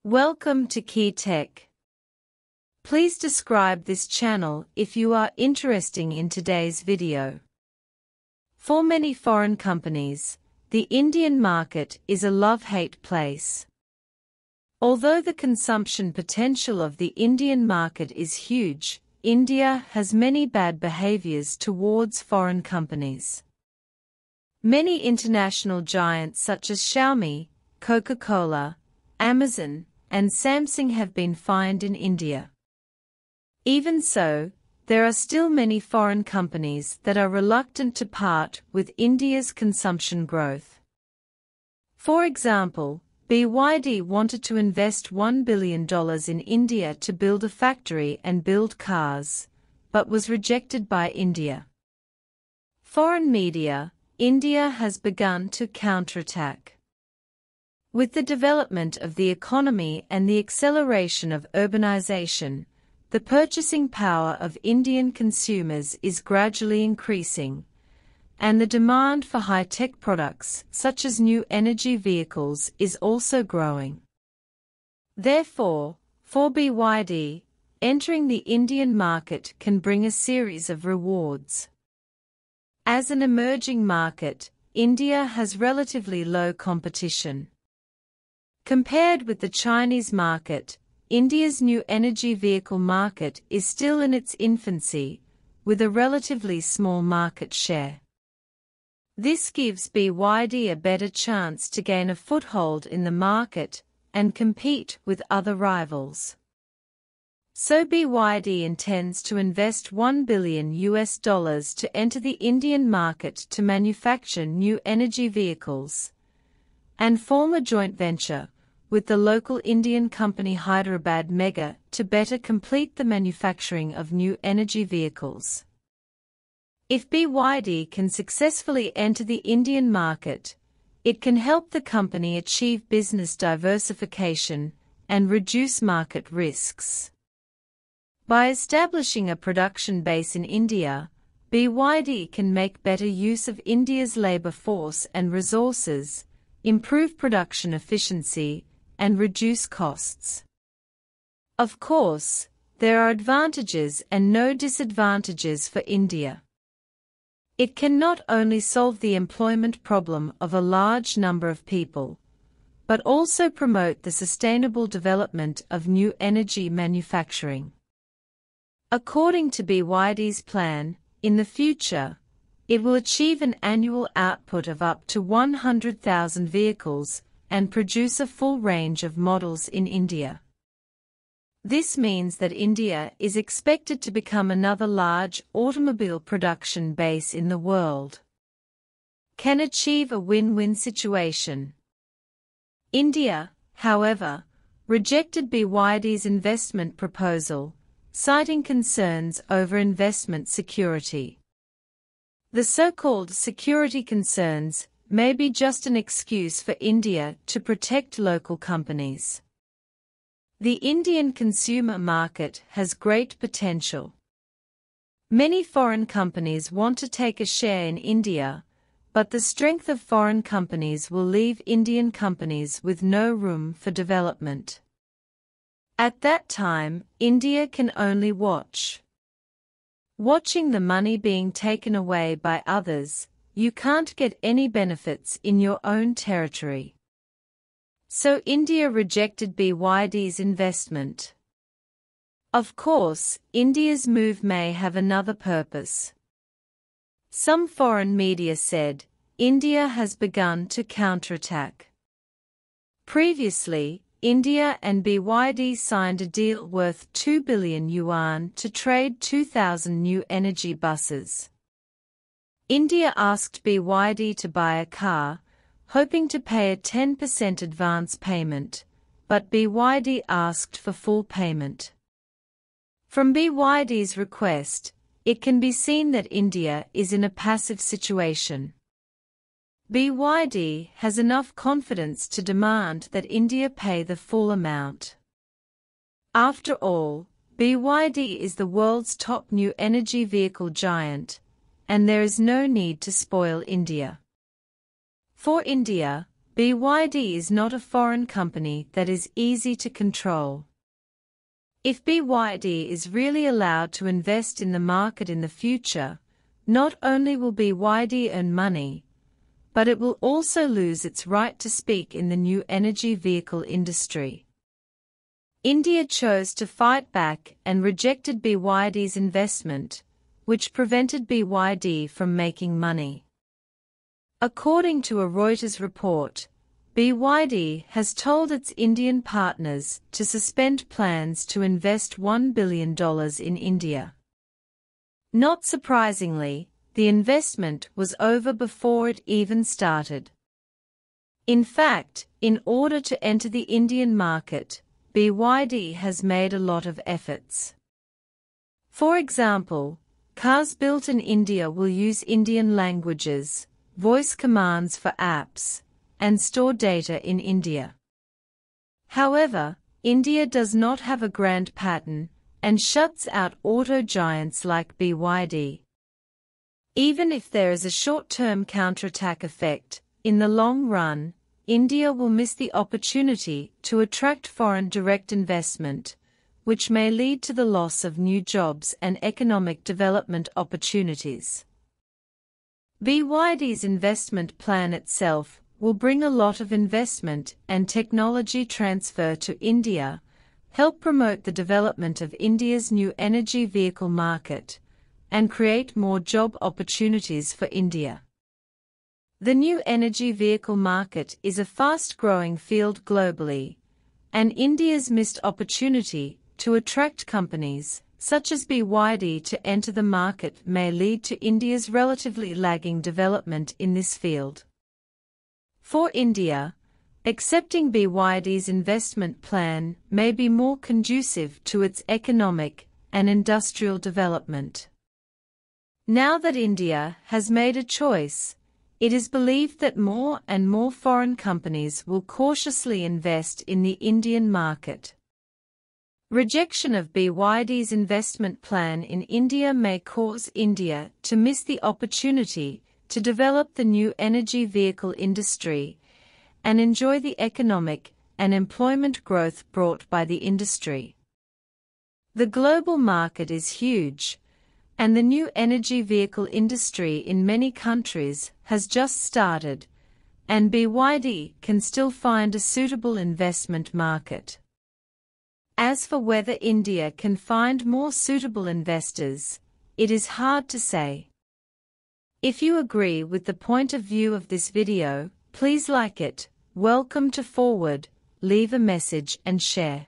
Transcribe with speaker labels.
Speaker 1: Welcome to Key Tech. Please describe this channel if you are interested in today's video. For many foreign companies, the Indian market is a love-hate place. Although the consumption potential of the Indian market is huge, India has many bad behaviors towards foreign companies. Many international giants such as Xiaomi, Coca-Cola, Amazon, and Samsung have been fined in India. Even so, there are still many foreign companies that are reluctant to part with India's consumption growth. For example, BYD wanted to invest $1 billion in India to build a factory and build cars, but was rejected by India. Foreign media, India has begun to counterattack. With the development of the economy and the acceleration of urbanization, the purchasing power of Indian consumers is gradually increasing, and the demand for high-tech products such as new energy vehicles is also growing. Therefore, for BYD, entering the Indian market can bring a series of rewards. As an emerging market, India has relatively low competition. Compared with the Chinese market, India's new energy vehicle market is still in its infancy, with a relatively small market share. This gives BYD a better chance to gain a foothold in the market and compete with other rivals. So BYD intends to invest $1 billion to enter the Indian market to manufacture new energy vehicles and form a joint venture with the local Indian company Hyderabad Mega to better complete the manufacturing of new energy vehicles. If BYD can successfully enter the Indian market, it can help the company achieve business diversification and reduce market risks. By establishing a production base in India, BYD can make better use of India's labor force and resources, improve production efficiency, and reduce costs. Of course, there are advantages and no disadvantages for India. It can not only solve the employment problem of a large number of people, but also promote the sustainable development of new energy manufacturing. According to BYD's plan, in the future, it will achieve an annual output of up to 100,000 vehicles and produce a full range of models in India. This means that India is expected to become another large automobile production base in the world. Can achieve a win-win situation. India, however, rejected BYD's investment proposal, citing concerns over investment security. The so-called security concerns may be just an excuse for India to protect local companies. The Indian consumer market has great potential. Many foreign companies want to take a share in India, but the strength of foreign companies will leave Indian companies with no room for development. At that time, India can only watch. Watching the money being taken away by others, you can't get any benefits in your own territory. So India rejected BYD's investment. Of course, India's move may have another purpose. Some foreign media said, India has begun to counterattack. Previously, India and BYD signed a deal worth $2 billion to trade 2,000 new energy buses. India asked BYD to buy a car, hoping to pay a 10% advance payment, but BYD asked for full payment. From BYD's request, it can be seen that India is in a passive situation. BYD has enough confidence to demand that India pay the full amount. After all, BYD is the world's top new energy vehicle giant, and there is no need to spoil India. For India, BYD is not a foreign company that is easy to control. If BYD is really allowed to invest in the market in the future, not only will BYD earn money, but it will also lose its right to speak in the new energy vehicle industry. India chose to fight back and rejected BYD's investment, which prevented BYD from making money. According to a Reuters report, BYD has told its Indian partners to suspend plans to invest $1 billion in India. Not surprisingly, the investment was over before it even started. In fact, in order to enter the Indian market, BYD has made a lot of efforts. For example, cars built in India will use Indian languages, voice commands for apps, and store data in India. However, India does not have a grand pattern and shuts out auto giants like BYD. Even if there is a short-term counterattack effect, in the long run, India will miss the opportunity to attract foreign direct investment, which may lead to the loss of new jobs and economic development opportunities. BYD's investment plan itself will bring a lot of investment and technology transfer to India, help promote the development of India's new energy vehicle market, and create more job opportunities for India. The new energy vehicle market is a fast-growing field globally, and India's missed opportunity to attract companies such as BYD to enter the market may lead to India's relatively lagging development in this field. For India, accepting BYD's investment plan may be more conducive to its economic and industrial development. Now that India has made a choice, it is believed that more and more foreign companies will cautiously invest in the Indian market. Rejection of BYD's investment plan in India may cause India to miss the opportunity to develop the new energy vehicle industry and enjoy the economic and employment growth brought by the industry. The global market is huge, and the new energy vehicle industry in many countries has just started, and BYD can still find a suitable investment market. As for whether India can find more suitable investors, it is hard to say. If you agree with the point of view of this video, please like it, welcome to Forward, leave a message and share.